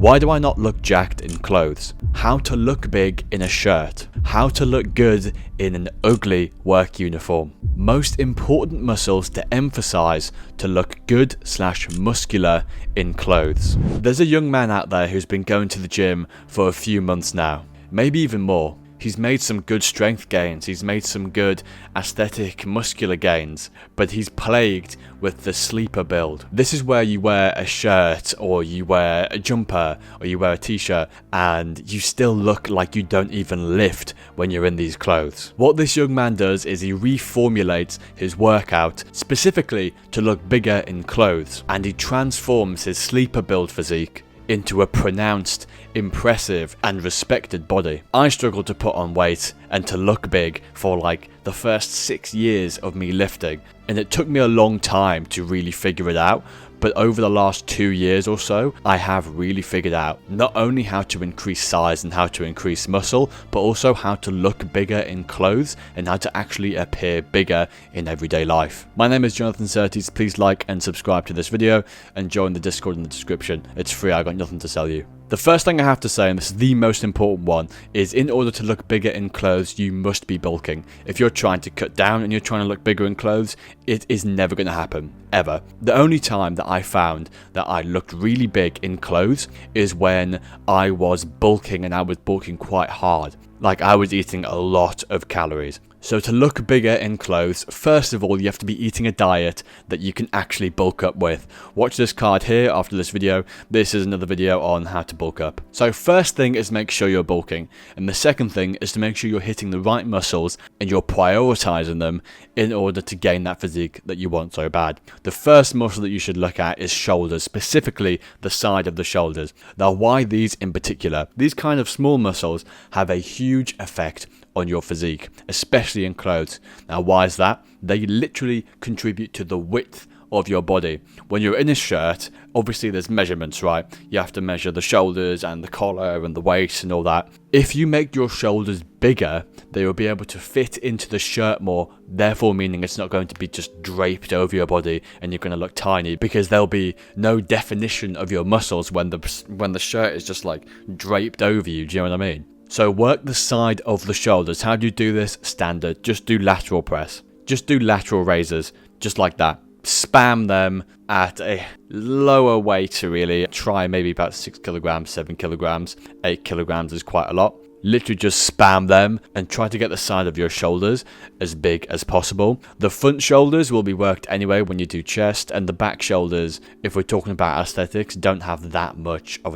Why do I not look jacked in clothes? How to look big in a shirt? How to look good in an ugly work uniform? Most important muscles to emphasize to look good / muscular in clothes. There's a young man out there who's been going to the gym for a few months now, maybe even more. He's made some good strength gains, he's made some good aesthetic muscular gains, but he's plagued with the sleeper build. This is where you wear a shirt or you wear a jumper or you wear a t-shirt and you still look like you don't even lift when you're in these clothes. What this young man does is he reformulates his workout specifically to look bigger in clothes, and he transforms his sleeper build physique into a pronounced, impressive and respected body. I struggled to put on weight and to look big for like the first 6 years of me lifting, and it took me a long time to really figure it out. But over the last 2 years or so, I have really figured out not only how to increase size and how to increase muscle, but also how to look bigger in clothes and how to actually appear bigger in everyday life. My name is Jonathan Surtees. Please like and subscribe to this video and join the Discord in the description. It's free, I got nothing to sell you. The first thing I have to say, and this is the most important one, is in order to look bigger in clothes, you must be bulking. If you're trying to cut down and you're trying to look bigger in clothes, it is never going to happen, ever. The only time that I found that I looked really big in clothes is when I was bulking, and I was bulking quite hard. Like I was eating a lot of calories. So to look bigger in clothes, first of all, you have to be eating a diet that you can actually bulk up with. Watch this card here after this video. This is another video on how to bulk up. So first thing is make sure you're bulking. And the second thing is to make sure you're hitting the right muscles and you're prioritizing them in order to gain that physique that you want so bad. The first muscle that you should look at is shoulders, specifically the side of the shoulders. Now why these in particular? These kind of small muscles have a huge effect on your physique, especially in clothes. Now why is that? They literally contribute to the width of your body. When you're in a shirt, obviously there's measurements, right? You have to measure the shoulders and the collar and the waist and all that. If you make your shoulders bigger, they will be able to fit into the shirt more, therefore meaning it's not going to be just draped over your body and you're going to look tiny, because there'll be no definition of your muscles when the shirt is just like draped over you. Do you know what I mean? So work the side of the shoulders. How do you do this? Standard. Just do lateral press. Just do lateral raises. Just like that. Spam them at a lower weight, really. Try maybe about 6 kilograms, 7 kilograms. 8 kilograms is quite a lot. Literally just spam them and try to get the side of your shoulders as big as possible. The front shoulders will be worked anyway when you do chest, and the back shoulders, if we're talking about aesthetics, don't have that much of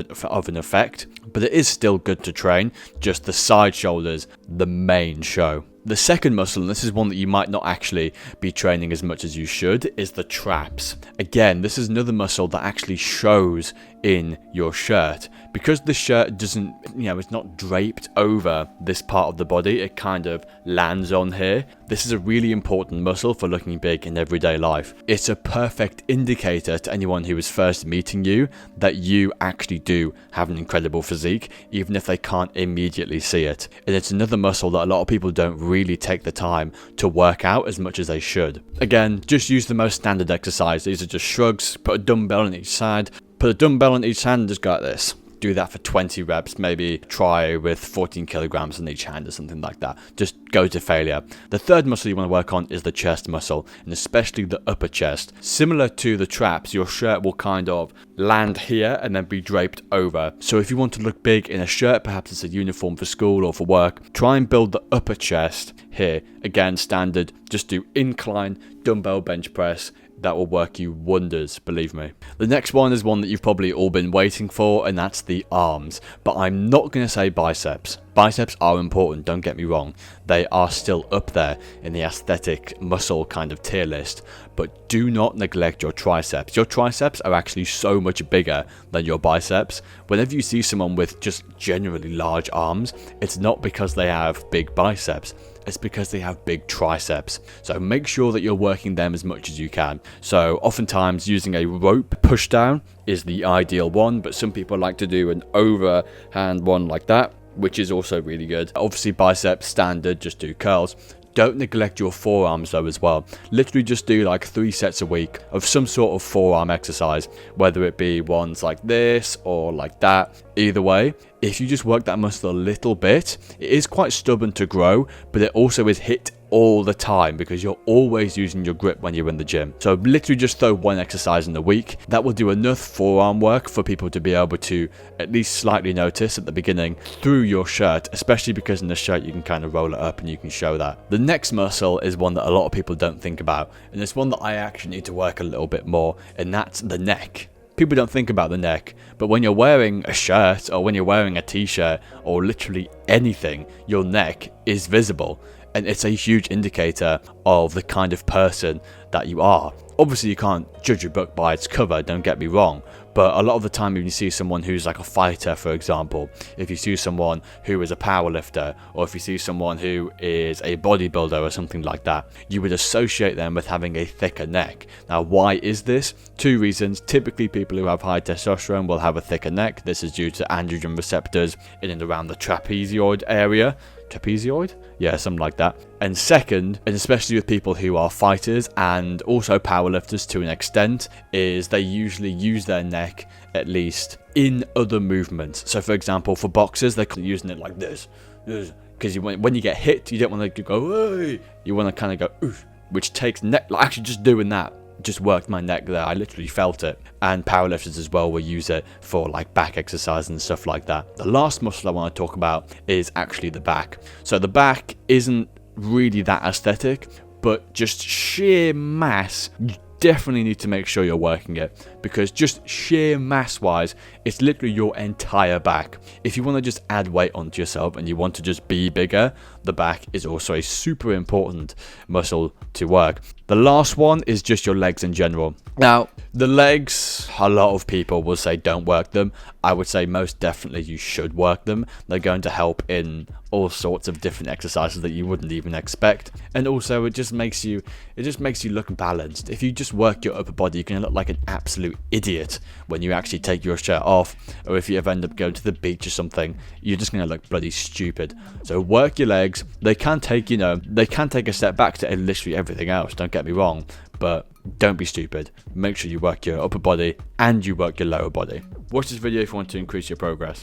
an effect, but it is still good to train. Just the side shoulders, the main show. The second muscle, and this is one that you might not actually be training as much as you should, is the traps. Again, this is another muscle that actually shows in your shirt. Because the shirt doesn't, it's not draped over this part of the body, it kind of lands on here. This is a really important muscle for looking big in everyday life. It's a perfect indicator to anyone who is first meeting you that you actually do have an incredible physique, even if they can't immediately see it. And it's another muscle that a lot of people don't really take the time to work out as much as they should. Again, just use the most standard exercise. These are just shrugs. Put a dumbbell on each side. Put a dumbbell on each hand and just go like this. Do that for 20 reps, maybe try with 14 kilograms on each hand or something like that. Just go to failure. The third muscle you want to work on is the chest muscle, and especially the upper chest. Similar to the traps, your shirt will kind of land here and then be draped over. So if you want to look big in a shirt, perhaps it's a uniform for school or for work, try and build the upper chest here. Again, standard, just do incline dumbbell bench press. That will work you wonders, believe me. The next one is one that you've probably all been waiting for, and that's the arms. But I'm not going to say biceps. Biceps are important, don't get me wrong. They are still up there in the aesthetic muscle kind of tier list. But do not neglect your triceps. Your triceps are actually so much bigger than your biceps. Whenever you see someone with just generally large arms, it's not because they have big biceps. It's because they have big triceps. So make sure that you're working them as much as you can. So oftentimes using a rope push down is the ideal one, but some people like to do an overhand one like that, which is also really good. Obviously biceps standard, just do curls. Don't neglect your forearms though as well. Literally just do like 3 sets a week of some sort of forearm exercise, whether it be ones like this or like that. Either way, if you just work that muscle a little bit, it is quite stubborn to grow, but it also is hit all the time because you're always using your grip when you're in the gym. So literally just throw 1 exercise in the week. That will do enough forearm work for people to be able to at least slightly notice at the beginning through your shirt, especially because in the shirt you can kind of roll it up and you can show that. The next muscle is one that a lot of people don't think about, and it's one that I actually need to work a little bit more, and that's the neck. People don't think about the neck, but when you're wearing a shirt or when you're wearing a t-shirt or literally anything, your neck is visible. And it's a huge indicator of the kind of person that you are. Obviously, you can't judge a book by its cover, don't get me wrong. But a lot of the time, when you see someone who's like a fighter, for example, if you see someone who is a powerlifter, or if you see someone who is a bodybuilder or something like that, you would associate them with having a thicker neck. Now, why is this? 2 reasons. Typically, people who have high testosterone will have a thicker neck. This is due to androgen receptors in and around the trapezoid area. Trapezoid? Yeah, something like that. And second, and especially with people who are fighters and also powerlifters to an extent, is they usually use their neck at least in other movements. So for example, for boxers, they're using it like this. Because when you get hit, you don't want to go, hey! You want to kind of go, oof, which takes neck, like actually just doing that just worked my neck there. I literally felt it. And powerlifters as well will use it for like back exercise and stuff like that. The last muscle I want to talk about is actually the back. So the back isn't really that aesthetic, but just sheer mass, you definitely need to make sure you're working it, because just sheer mass wise, it's literally your entire back. If you want to just add weight onto yourself and you want to just be bigger, the back is also a super important muscle to work. The last one is just your legs in general. Now, the legs, a lot of people will say don't work them. I would say most definitely you should work them. They're going to help in all sorts of different exercises that you wouldn't even expect. And also it just makes you look balanced. If you just work your upper body, you're going to look like an absolute idiot when you actually take your shirt off, or if you ever end up going to the beach or something, you're just going to look bloody stupid. So work your legs. They can take a step back to literally everything else, don't get me wrong, but don't be stupid. Make sure you work your upper body and you work your lower body. Watch this video if you want to increase your progress.